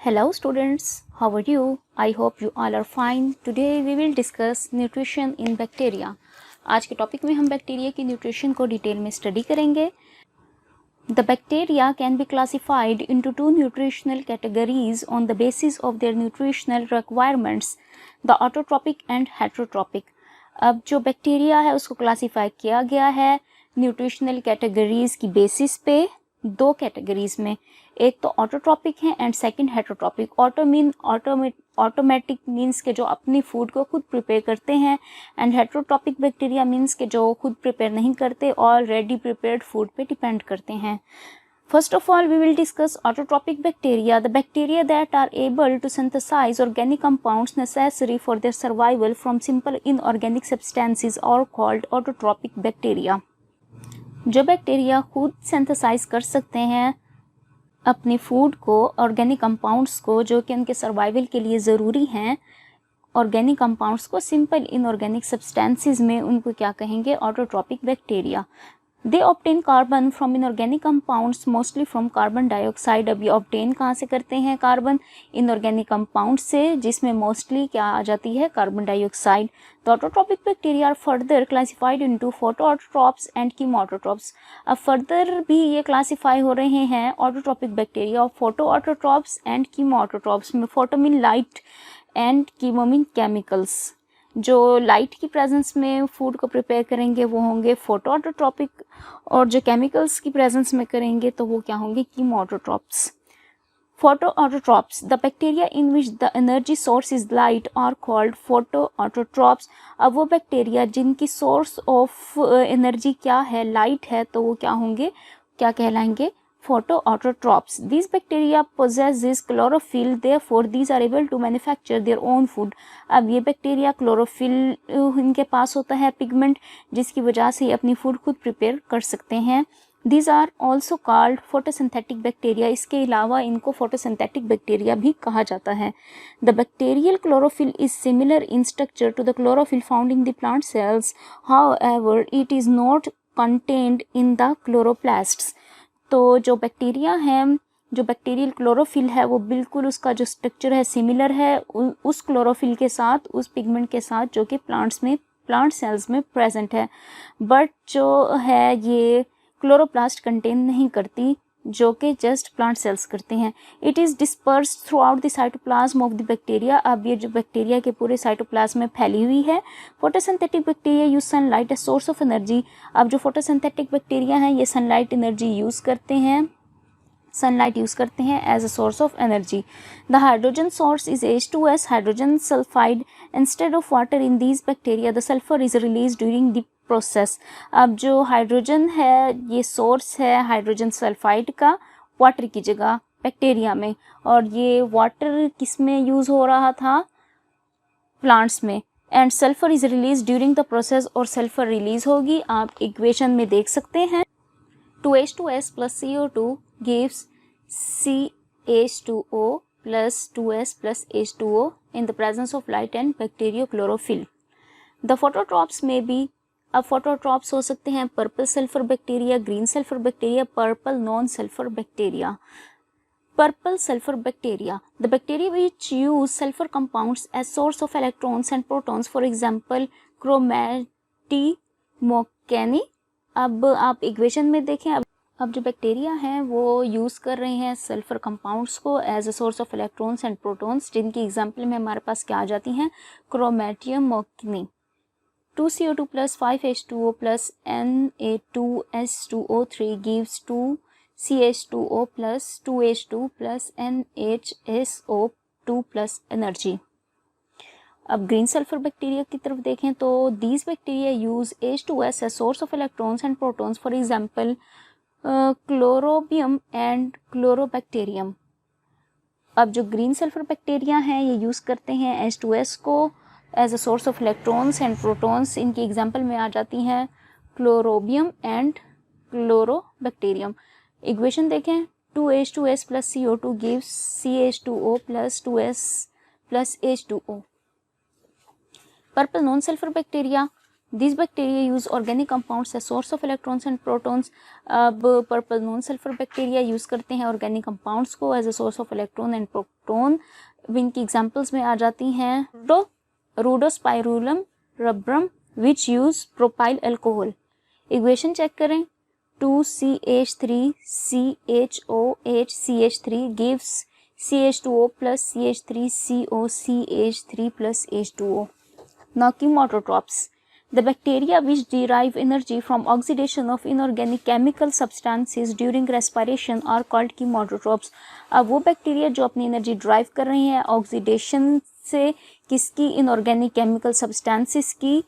Hello students, how are you? I hope you all are fine. Today we will discuss nutrition in bacteria. आज के topic में हम bacteria की nutrition को detail में study करेंगे. The bacteria can be classified into two nutritional categories on the basis of their nutritional requirements, the autotrophic and heterotrophic. अब जो बैक्टीरिया है उसको क्लासीफाई किया गया है न्यूट्रिशनल कैटेगरीज की बेसिस पे दो कैटेगरीज में. एक तो ऑटोट्रॉपिक है and second heterotrophic. Automatic means के जो अपनी फूड को खुद प्रिपेयर करते हैं एंड हेटरोट्रॉपिक बैक्टीरिया मीन्स के जो खुद प्रिपेयर नहीं करते और रेडी प्रिपेयर्ड फूड पे डिपेंड करते हैं. First of all, we will discuss autotrophic bacteria, the bacteria that are able to synthesize organic compounds necessary for their survival from simple inorganic substances are called autotrophic bacteria. जो bacteria खुद synthesise कर सकते हैं अपनी food को, organic compounds को जो कि उनके सर्वाइवल के लिए ज़रूरी हैं, ऑर्गेनिक कंपाउंड्स को सिंपल इनऑर्गेनिक सब्सटेंसेस में, उनको क्या कहेंगे? Autotrophic bacteria. They obtain carbon from inorganic compounds mostly from carbon dioxide. अब ये ऑब्टेन कहाँ से करते हैं? कार्बन इनऑर्गेनिक कंपाउंड से, जिसमें मोस्टली क्या आ जाती है? Carbon dioxide. The autotrophic bacteria are further classified into photoautotrophs and chemoautotrophs. अब फर्दर भी ये क्लासिफाई हो रहे हैं ऑटोट्रॉपिक बैक्टीरिया और फोटोऑटोट्रॉप्स एंड कीमोऑटोट्रॉप्स में. Photo mean light and chemo mean chemicals. जो लाइट की प्रेजेंस में फूड को प्रिपेयर करेंगे वो होंगे फोटोऑटोट्रॉपिक और जो केमिकल्स की प्रेजेंस में करेंगे तो वो क्या होंगे? Chemoautotrophs. Photoautotrophs, the bacteria in which the energy source is light are called photoautotrophs. अब वो बैक्टीरिया जिनकी सोर्स ऑफ एनर्जी क्या है? लाइट है, तो वो क्या होंगे? क्या कहलाएंगे? Photoautotrophs. These bacteria possesses chlorophyll, therefore these are able to manufacture their own food. अब ये बैक्टीरिया क्लोरोफिल इनके पास होता है, पिगमेंट, जिसकी वजह से ये अपनी फूड खुद प्रिपेयर कर सकते हैं. These are also called photosynthetic bacteria. इसके अलावा इनको photosynthetic bacteria भी कहा जाता है. The bacterial chlorophyll is similar in structure to the chlorophyll found in the plant cells. However, it is not contained in the chloroplasts. तो जो bacteria है, जो बैक्टीरियल क्लोरोफिल है, वो बिल्कुल उसका जो स्ट्रक्चर है सिमिलर है उस क्लोरोफिल के साथ, उस पिगमेंट के साथ जो कि प्लांट सेल्स में प्रेजेंट है. बट जो है ये क्लोरोप्लास्ट कंटेन नहीं करती, जो कि जस्ट प्लांट सेल्स करते हैं. It is disperse through out the cytoplasm of the bacteria. अब ये जो बैक्टीरिया के पूरे साइटोप्लाज्म में फैली हुई है. Photosynthetic bacteria use sunlight a source of energy. अब जो फोटोसिंथेटिक बैक्टीरिया हैं ये सनलाइट एनर्जी यूज़ करते हैं, सनलाइट यूज़ करते हैं as a source of energy. The hydrogen source is H2S hydrogen sulphide instead of water. In these bacteria the sulphur is release during the process. अब जो hydrogen है ये source है hydrogen sulphide का water की जगह बैक्टीरिया में, और ये वाटर किस में यूज़ हो रहा था? प्लांट्स में. And sulphur is release during the process, और सल्फर रिलीज होगी, आप इक्वेशन में देख सकते हैं. 2H2S plus CO2 gives CH2O plus 2S plus H2O in the presence of light and bacteriochlorophyll. The phototrophs may be, अब फोटोट्रॉप्स हो सकते हैं purple sulphur bacteria, green sulphur bacteria, purple non sulphur bacteria. Purple sulfur bacteria, the bacteria which use sulfur compounds as source of electrons and protons, for example chromatimocani. अब आप equation में देखें, अब जो बैक्टीरिया हैं वो यूज़ कर रहे हैं सल्फर कंपाउंड्स को as a source of electrons and protons, जिनकी एग्जांपल में हमारे पास क्या आ जाती हैं? क्रोमेटियमोकनी. 2CO2 plus 5H2O plus Na2S2O3 gives 2CH2O plus 2H2 plus NHSO2 plus energy. अब ग्रीन सल्फर बैक्टीरिया की तरफ देखें तो these bacteria use H2S as source of electrons and protons, for example Chlorobium and Chlorobacterium. अब जो green sulphur bacteria हैं ये use करते हैं H2S को as a source of electrons and protons. इनकी एग्जांपल में आ जाती हैं क्लोरोबियम एंड क्लोरोबैक्टीरियम. इक्वेशन देखें, 2H2S plus CO2 gives CH2O plus 2S plus H2O. Purple non sulphur bacteria, These bacteria use organic compounds as source of electrons and protons. अब purple non sulphur bacteria use करते हैं organic compounds को as a source of electron and proton. इनकी examples में आ जाती हैं Rhodospirillum rubrum which use propyl alcohol. Equation check करें. 2CH3CHOHCH3 gives CH2O plus CH3COCH3 plus H2O. Now chemotropes. The bacteria which derive energy from oxidation of inorganic chemical substances during respiration are called chemotropes. अब वो bacteria जो अपनी energy drive कर रही हैं oxidation से, किसकी, इनऑर्गेनिक केमिकल सब्सटेंसेस की,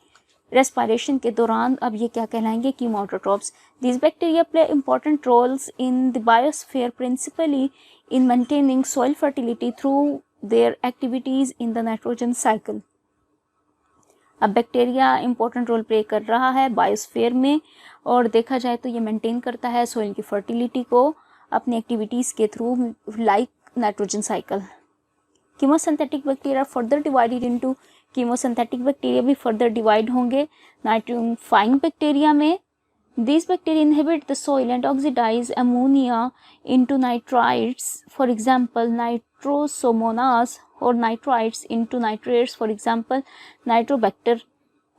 रेस्पिरेशन के दौरान, अब ये क्या कहलाएंगे, chemotropes. These bacteria play important roles in the biosphere, principally in maintaining soil fertility through their activities in the nitrogen cycle. अब बैक्टीरिया इंपॉर्टेंट रोल प्ले कर रहा है बायोस्फीयर में, और देखा जाए तो ये मेंटेन करता है सोइल की फर्टिलिटी को अपनी एक्टिविटीज़ के through, like nitrogen cycle. Chemosynthetic bacteria further divided into, chemosynthetic bacteria भी फर्दर डिवाइड होंगे नाइट्रोफाइंग बैक्टीरिया में. These bacteria inhabit the soil and oxidize ammonia into nitrites, for example nitrosomonas, or nitrites into nitrates, for example nitrobacter.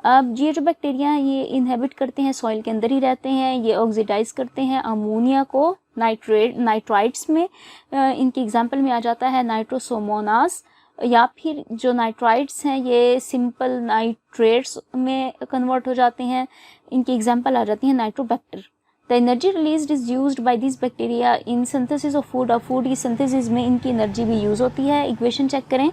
अब ये जो bacteria ये inhabit करते हैं, soil के अंदर ही रहते हैं, ये ऑक्सीडाइज करते हैं अमोनिया को नाइट्राइट्स में. इनकी एग्जांपल में आ जाता है नाइट्रोसोमोनास, या फिर जो नाइट्राइट्स हैं ये सिंपल नाइट्रेट्स में कन्वर्ट हो जाते हैं. इनकी एग्जांपल आ जाती है Nitrobacter. The energy released is used by this bacteria in synthesis of food. और फूड की सिंथेसिस में इनकी एनर्जी भी यूज़ होती है. इक्वेशन चेक करें.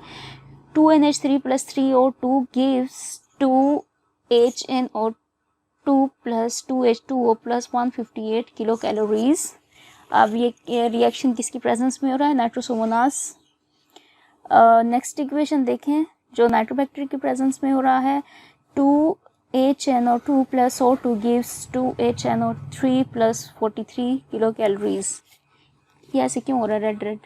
2NH3 plus 3O2 gives 2HNO2 plus 2H2O plus 158 kilo calories. अब ये रिएक्शन किसकी प्रेजेंस में हो रहा है, नाइट्रोसोमोनास. नेक्स्ट इक्वेशन देखें जो नाइट्रोबैक्टीरिया की प्रेजेंस में हो रहा है. 2HNO2 plus O2 gives 2HNO3 plus 43 kilo calories. ये ऐसे क्यों हो रहा है red red.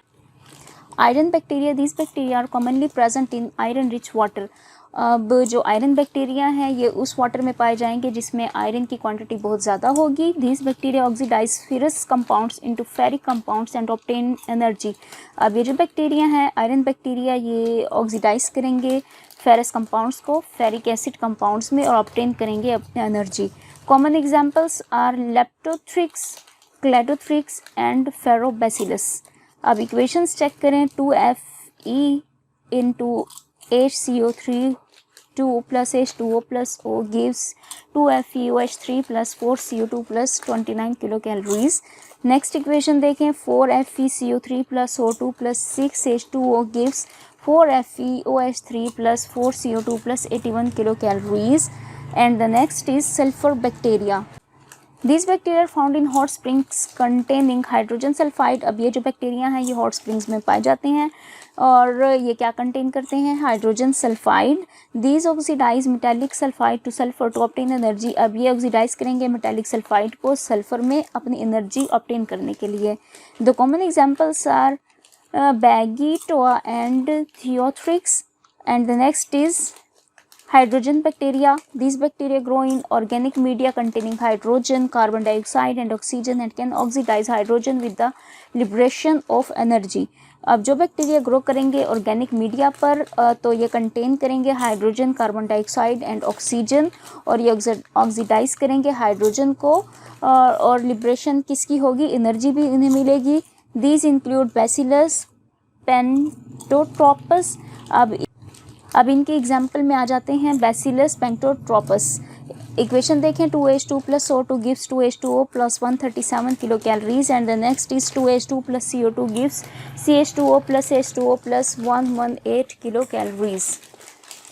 Iron bacteria. This bacteria are commonly present in iron rich water. अब जो आयरन बैक्टीरिया हैं ये उस वाटर में पाए जाएंगे जिसमें आयरन की क्वांटिटी बहुत ज़्यादा होगी. This bacteria oxidise ferrous compounds into ferric compounds and obtain energy. अब ये जो बैक्टीरिया हैं आयरन बैक्टीरिया ये ऑक्सीडाइज करेंगे फेरस कंपाउंड्स को फेरिक एसिड कंपाउंड्स में और ऑब्टेन करेंगे अपनी energy. Common examples are Leptothrix, Cladothrix and Ferrobacillus. अब इक्वेशंस चेक करें. 2Fe into HCO3 2 plus H2O plus O gives 2FeOH3 plus 4CO2 plus 29 kilocalories. Next equation देखें. 4FeCO3 plus O2 plus 6H2O gives 4FeOH3 plus 4CO2 plus 81 kilocalories. And the next is sulfur bacteria. These bacteria are found in hot springs containing hydrogen sulfide. अब ये जो bacteria हैं ये hot springs में पाए जाते हैं और ये क्या कंटेन करते हैं, hydrogen sulphide. These oxidize metallic sulfide to sulfur to obtain energy. अब ये ऑक्सीडाइज करेंगे मेटालिक सल्फाइड को सल्फर में अपनी एनर्जी ऑब्टेन करने के लिए. The common examples are Bagitoa and Theothrix. And the next is hydrogen bacteria. These bacteria grow in organic media containing hydrogen, carbon dioxide and oxygen and can oxidize hydrogen with the liberation of energy. अब जो bacteria grow करेंगे organic media पर तो ये contain करेंगे hydrogen, carbon dioxide and oxygen और ये oxidise करेंगे हाइड्रोजन को और लिब्रेशन किसकी होगी, एनर्जी भी इन्हें मिलेगी. These include Bacillus, Pantotrophus. अब इनके एग्जाम्पल में आ जाते हैं बैसिलस, पेंटोट्रोपस. इक्वेशन देखें. 2H2 plus O2 gives 2H2O plus 137 kilocalories and the next is 2H2 plus CO2 gives CH2O plus H2O plus 118 kilocalories.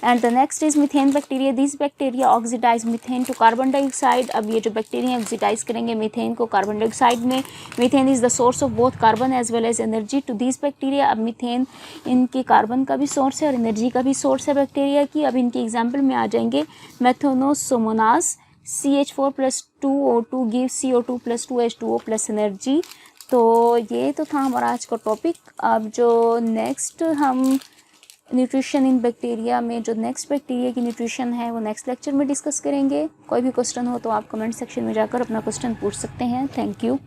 And the next is methane bacteria. These bacteria oxidize methane to carbon dioxide. अब ये जो bacteria oxidize करेंगे methane को carbon dioxide में. Methane is the source of both carbon as well as energy to this bacteria. अब methane इनकी carbon का भी सोर्स है और एनर्जी का भी सोर्स है बैक्टीरिया की. अब इनकी एग्जाम्पल में आ जाएंगे मेथोनोसोमोनास. CH4 plus 2O2 gives CO2 plus 2H2O plus energy. तो ये तो था हमारा आज का टॉपिक. अब जो नेक्स्ट हम न्यूट्रिशन इन बैक्टीरिया में जो नेक्स्ट बैक्टीरिया की न्यूट्रिशन है वो नेक्स्ट लेक्चर में डिस्कस करेंगे। कोई भी क्वेश्चन हो तो आप कमेंट सेक्शन में जाकर अपना क्वेश्चन पूछ सकते हैं। Thank you.